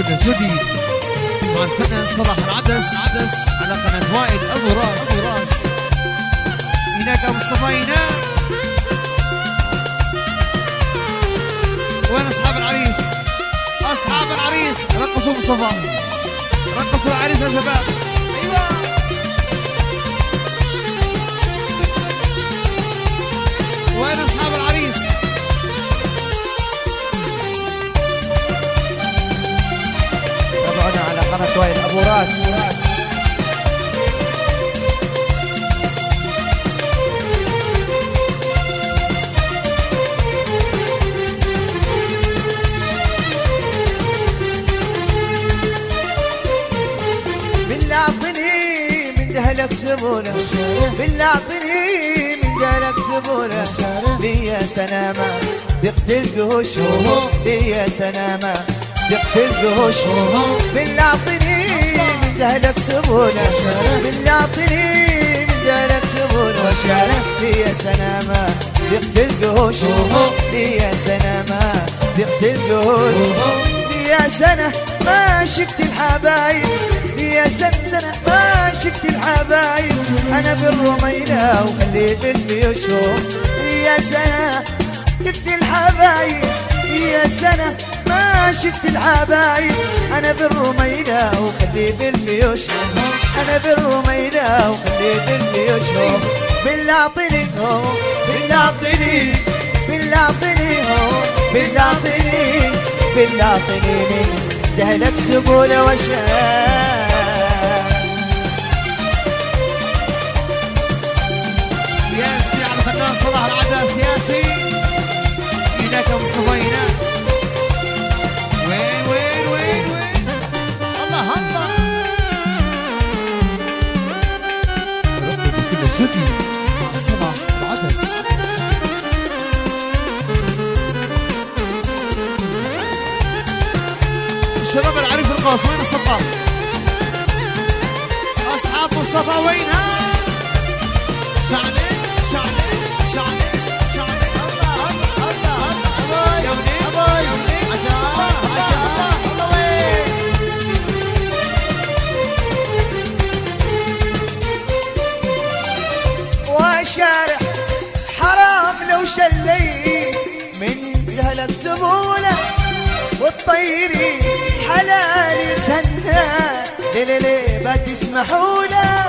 كل جديد مع الفنان صلاح العدس على قناة وائل أبو راس. هناك مصطفى هناك. وين أصحاب العريس؟ أصحاب العريس رقصوا مصطفى، رقصوا العريس يا شباب. أيوة وين أصحاب العريس؟ تابعونا على قناة وائل أبو راس. بالله اعطني من دهلك سبوله، بالله اعطني من دهلك سبوله، لي سنامة دقت القهوش لي سنامة دقت القهوش. بالله اعطني من دهلك سبوله، بالله اعطني من دهلك سبوله، لي سنامة دقت القهوش لي سنامة دقت القهوش. يا سنة ما شفت الحبايب، يا سنة ما شفت الحبايب، أنا بالرميلة وخلي بالبيوشهم. يا سنة شفت الحبايب، يا سنة ما شفت الحبايب، أنا بالرميلة وخلي بالبيوشهم، أنا بالرميلة وخلي بالبيوشهم. بالله اعطني بالله اعطني بالله اعطني بالله اعطني بالله اعطني من دهلك سبوله وشام. ياسي على الفنان صلاح العدس. ياسي هناك مصطفى هناك. وين الله ربنا كل جديد مع صلاح العدس. شباب العريس القاص وين الصفا؟ أصحاب مصطفى وينها؟ شعلي الله يا ولي عشان وين وشارع حرام لو شليت من دهلك سبوله، والطيري حلال يتهنى ليه ما تسمحوا له.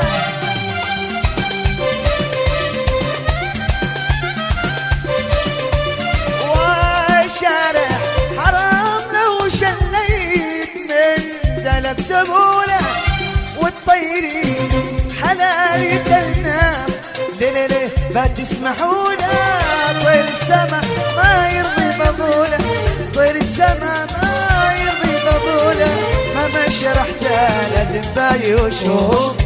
وشارع حرام لو شليت من دهلك سبوله، والطيري حلال يتهنى ليه ما تسمحوا له. طير السما ما يرضي فضوله، طير السما ما يرضي فضوله، مهما شرحته لازم بايهوش،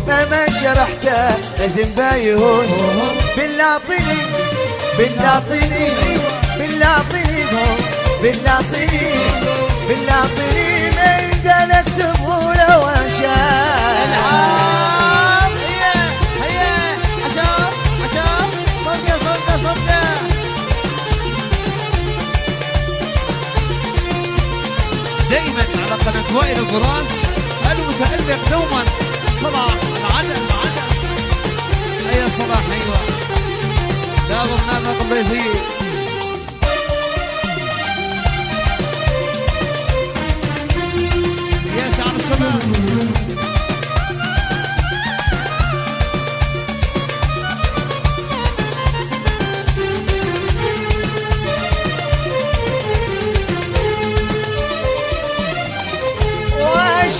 مهما شرحته لازم بايهوش. بالله اعطني بالله اعطني بالله اعطني بالله اعطني بالله اعطني من دهلك سبوله وشام. دائما على قناة وائل أبو راس المتألق دوما صلاح العدس. أي صلاح أيوة لا برنامج ضيفي. يا سعد الشباب.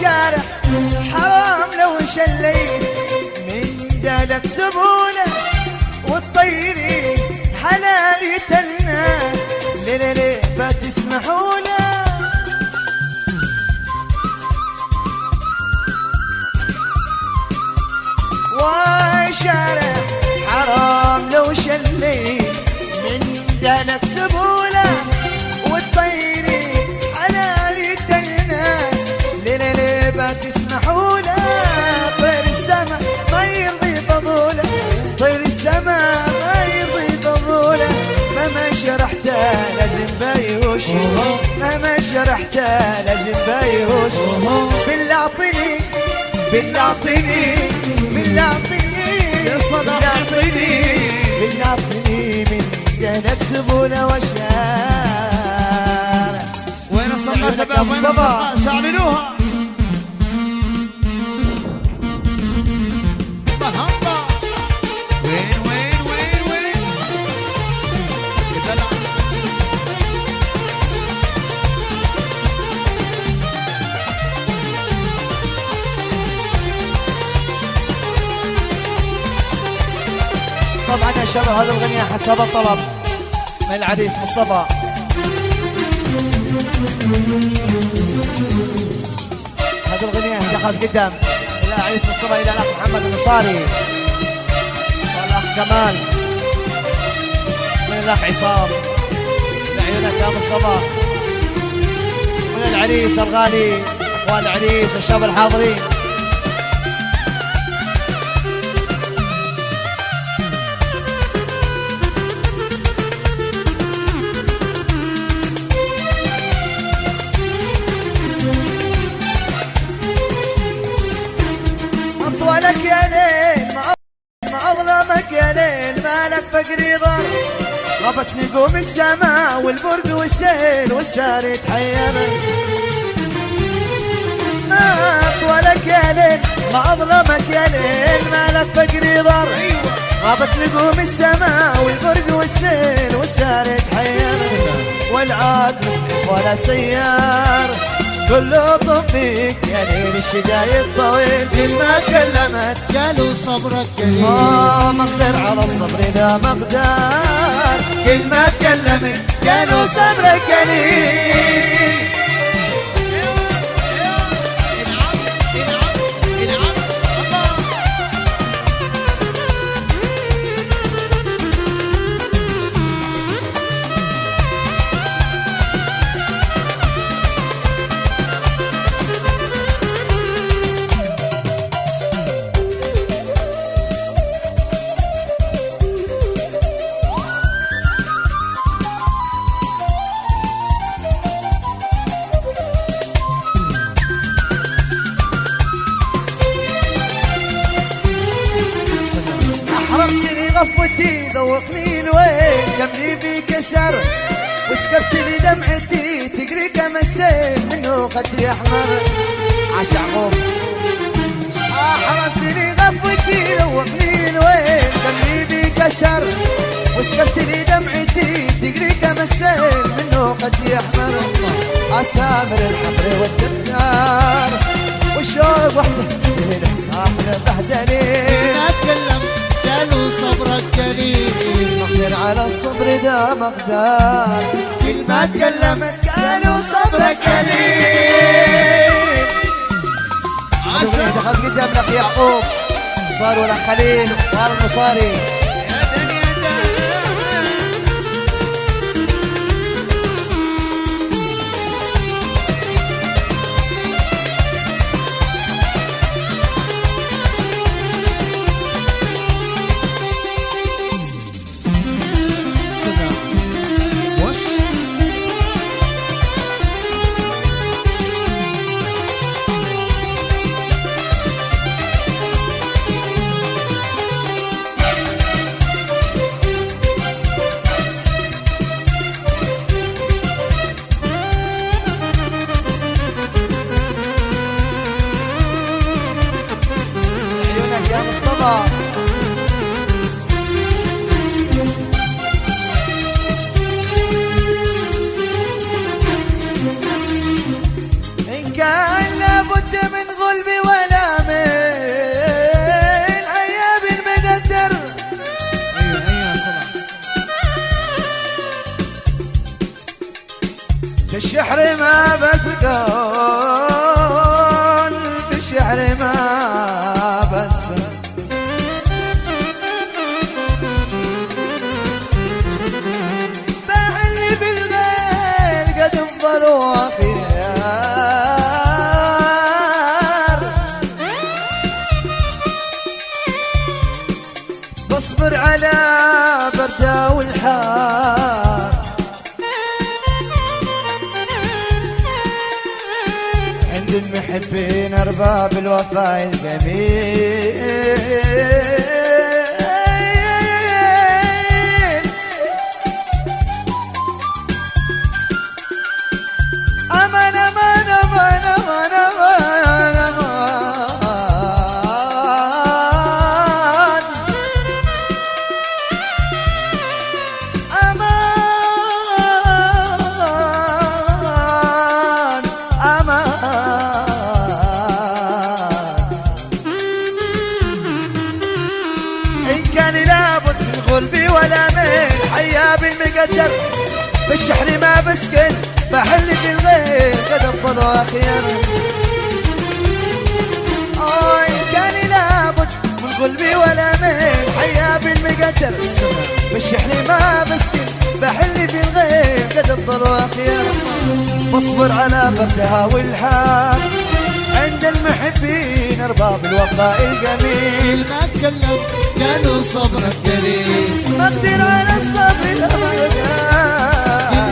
شارع حرام لو شليت من دهلك سبوله، والطيري حلال يتلنا ليه ما تسمحوا له. وشارع حرام لو شليت من دهلك سبوله، والطيري حلال يتلنا ليه ما تسمحوا له. طير السما ما يرضي فضوله، طير السما ما يرضي فضوله، مهما شرحته لازم بايهوش، مهما شرحته لازم بايهوش. وش بالله اعطيني بالله اعطيني بالله اعطيني بالله اعطيني بالله اعطيني من دهنك سبوله وشارع. وين الصلاة شباب؟ وين الصلاة؟ شعللوها. وين وين وين وين دلع. طبعا يا شباب هذه الغنية حسب الطلب من العريس مصطفى. هذه الغنية دخلت قدام إلى العريس مصطفى، إلى الأخ محمد النصاري والأخ كمال، من الأخ عصام لعيونك يا مصطفى، من العريس الغالي أخوان العريس والشباب الحاضرين. أطولك يا ليل ما أظلمك يا ليل، مالك فقري ضر غابت نجوم السماء والبرق والسيل والسار يتحير. ما أطولك يا ليل ما أظلمك يا ليل، مالك فقري ضر غابت نجوم السماء والبرق والسيل والسار يتحير. والعاد مسعف ولا سيار كله طفيك يا ليل الشدايد طويل، كل ما تكلمت قالوا صبرك قليل، ما اقدر على الصبر لا مقدار، كل ما تكلمت قالوا صبرك قليل. أحرمتني غفوتي ذوقني الويل، كملي بي كسر وسكبت لي دمعتي تجري كما السيل منه خدي أحمر عاش يعقوب. أحرمتني غفوتي ذوقني الويل، كملي بي كسر وسكبت لي دمعتي تجري كما السيل منه خدي أحمر. أسامر الحمر والدفتر والشوق وحده أحلى بهدلين. ما تكلم قالوا صبرك قليل، مقدر على الصبر ده مقدار، كل ما تكلمت قالوا صبرك قليل. عشان دخلت قدام لك يعقوب صار ولا خليل والمصاري. عيونك يا مصطفى. إن كان لابد من ظلمي ولا من عياب المقدر، ايوه ايوه صلاح. في الشحر ما بسكن، في الشحر ما بسكن، بحل بالغيل قد انظروا خيار، بصبر على برده والحار. عند المحبين أرباب الوفاء الجميل. أمان أمان أمان أمان أمان أمان أمان أمان. إن كان لابد من غلبي ولا من حيا بالمقدر بالشحر ما بسكن بحل في الغير قد افضل واخير. إن كان لابد من قلبي ولا من حيا بالمقدر بالشحن ما بسكن بحل في الغير قد افضل واخير. فاصبر على بردها والحال عند المحبين ارباب الوفاء الجميل. ما تكلم قالوا صبرك قليل، ما اقدر على الصبر ابدا.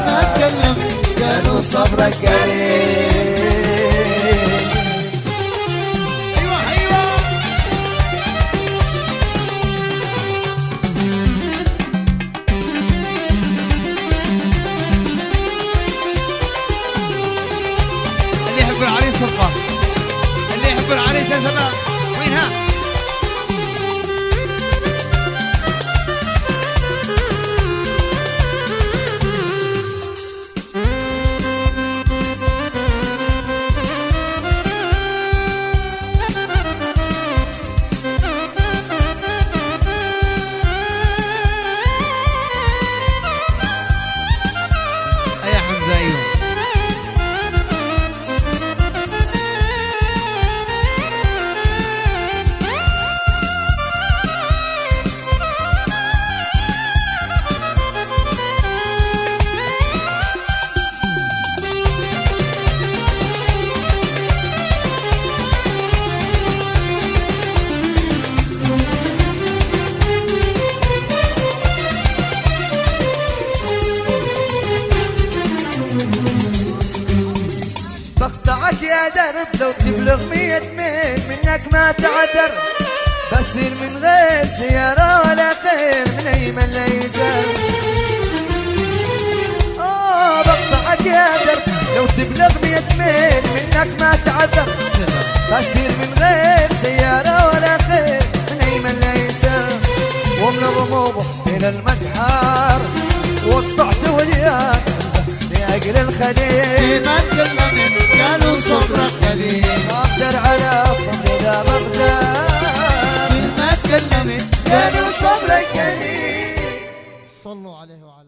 ما تكلم قالوا صبرك قليل. ايوه ايوه. اللي يحب العريس صفقة، اللي يحب العريس يا شباب وينها؟ يا حمزة أيوه. بقطعك يا درب لو تبلغ 100 ميل منك ما تعذر. بسير من غير سيارة ولا خير من أيمن ليسر. بقطعك يا درب لو تبلغ 100 ميل منك ما تعذر. بسير من غير سيارة ولا خير من أيمن ليسر. ومن الرموض إلى المدحار وقطعت ولياك لأجل الخليل. ما تكلم قالوا صبرك قليل، ما اقدر على صبري ذا ما اقدر. ما تكلم قالوا صبرك قليل. صلوا عليه وعلى